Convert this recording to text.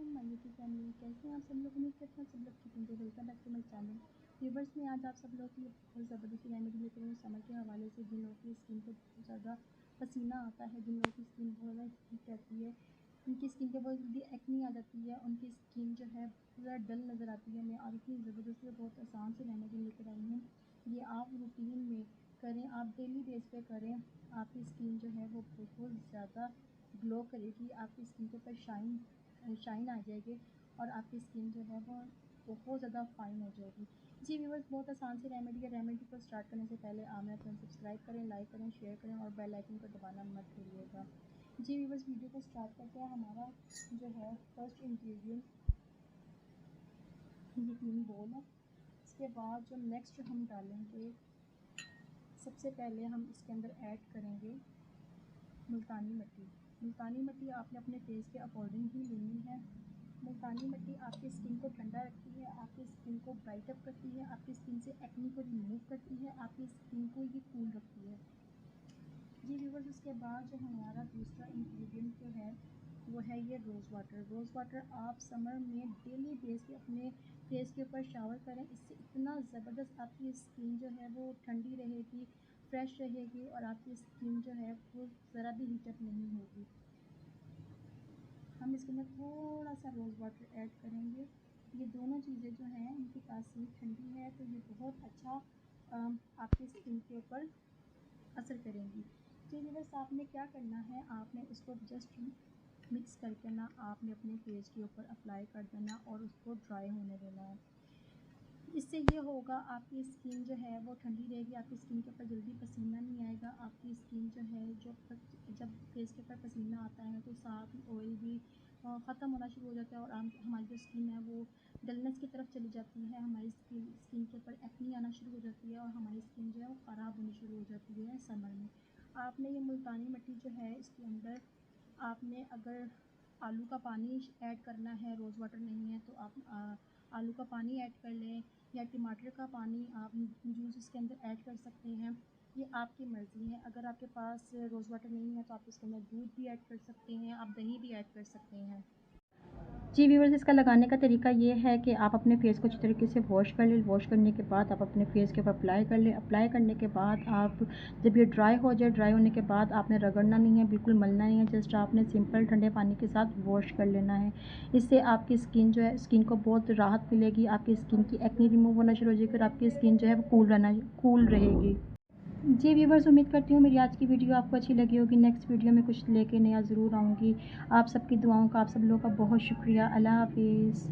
अस्सलाम my YouTube family, कैसे हैं आप सब लोग। उम्मीद करते हैं सब लोग ठीक होंगे। Welcome back to my channel. Viewers, में आज आप सब लोग की बहुत ज़बरदस्त रेमेडी लेकर आई हूँ समर के हवाले से। जिन लोगों की स्किन को बहुत ज़्यादा पसीना आता है, जिन लोगों की स्किन बहुत ज़्यादा हीट रहती है, उनकी स्किन के बहुत जल्दी एक्नी आ जाती है, उनकी स्किन जो है पूरा डल नज़र आती है, मैं और इतनी ज़बरदस्त बहुत आसान से रेमेडी लेकर आई हूँ। ये आप रूटीन में करें, आप डेली बेस पे करें, आपकी स्किन जो है वो बहुत ज़्यादा ग्लो करेगी, आपकी स्किन के ऊपर शाइन आ जाएगी और आपकी स्किन जो है वो बहुत ज़्यादा फाइन हो जाएगी। जी व्यूअर्स, बहुत आसान सी रेमेडी है। रेमेडी को स्टार्ट करने से पहले आप मेरा चैनल सब्सक्राइब करें, लाइक करें, शेयर करें और बेल आइकन को दबाना मत भूलिएगा। जी व्यूअर्स, वीडियो को स्टार्ट करते हैं। हमारा जो है फर्स्ट इंग्रेडिएंट ये 3 बोल है। इसके बाद जो नेक्स्ट हम डालेंगे, सबसे पहले हम इसके अंदर ऐड करेंगे मुल्तानी मिट्टी। मुल्तानी मिट्टी आपने अपने फेस के अकॉर्डिंग ही लेनी है। मुल्तानी मिट्टी आपकी स्किन को ठंडा रखती है, आपकी स्किन को ब्राइट अप करती है, आपकी स्किन से एक्नी को रिमूव करती है, आपकी स्किन को ये कूल रखती है। जी व्यूअर्स, उसके बाद जो हमारा दूसरा इंग्रेडिएंट जो है वो है ये रोज़ वाटर। रोज़ वाटर आप समर में डेली बेस पे अपने फेस के ऊपर शावर करें, इससे इतना ज़बरदस्त आपकी स्किन जो है वो ठंडी रहेगी, फ्रेश रहेगी और आपकी स्किन जो है वो ज़रा भी हीटअप नहीं होगी। हम इसके अंदर थोड़ा सा रोज़ वाटर ऐड करेंगे। ये दोनों चीज़ें जो हैं इनकी तासीर ठंडी है, तो ये बहुत अच्छा आपकी स्किन के ऊपर असर करेंगी। तो व्यूअर्स, आपने क्या करना है, आपने इसको जस्ट मिक्स करके ना आपने अपने फेस के ऊपर अप्लाई कर देना और उसको ड्राई होने देना है। इससे ये होगा आपकी स्किन जो है वो ठंडी रहेगी, आपकी स्किन के ऊपर जल्दी पसीना नहीं आएगा। आपकी स्किन जो है जब फेस के ऊपर पसीना आता है तो साथ ही ऑयल भी ख़त्म होना शुरू हो जाता है और हमारी जो स्किन है वो डलनेस की तरफ चली जाती है। हमारी स्किन के ऊपर एक्नी आना शुरू हो जाती है और हमारी स्किन जो है वो ख़राब होनी शुरू हो जाती है समर में। आपने ये मुल्तानी मिट्टी जो है इसके अंदर आपने अगर आलू का पानी ऐड करना है, रोज़ वाटर नहीं है तो आप आलू का पानी ऐड कर लें या टमाटर का पानी आप जूस इसके अंदर ऐड कर सकते हैं। ये आपकी मर्ज़ी है। अगर आपके पास रोज़ वाटर नहीं है तो आप इसके अंदर दूध भी ऐड कर सकते हैं, आप दही भी ऐड कर सकते हैं। जी व्यूअर्स, इसका लगाने का तरीका ये है कि आप अपने फेस को अच्छी तरीके से वॉश कर लें। वॉश करने के बाद आप अपने फेस के ऊपर अप्लाई कर लें। अप्लाई करने के बाद आप जब ये ड्राई हो जाए, ड्राई होने के बाद आपने रगड़ना नहीं है, बिल्कुल मलना नहीं है, जस्ट आपने सिंपल ठंडे पानी के साथ वॉश कर लेना है। इससे आपकी स्किन जो है, स्किन को बहुत राहत मिलेगी, आपकी स्किन की एक्नी रिमूव होना शुरू हो जाएगी और आपकी स्किन जो है वो कूल रहेगी। जी व्यूवर्स, उम्मीद करती हूँ मेरी आज की वीडियो आपको अच्छी लगी होगी। नेक्स्ट वीडियो में कुछ लेके नया ज़रूर आऊँगी। आप सबकी दुआओं का, आप सब लोगों का बहुत शुक्रिया। अल्लाह हाफिज़।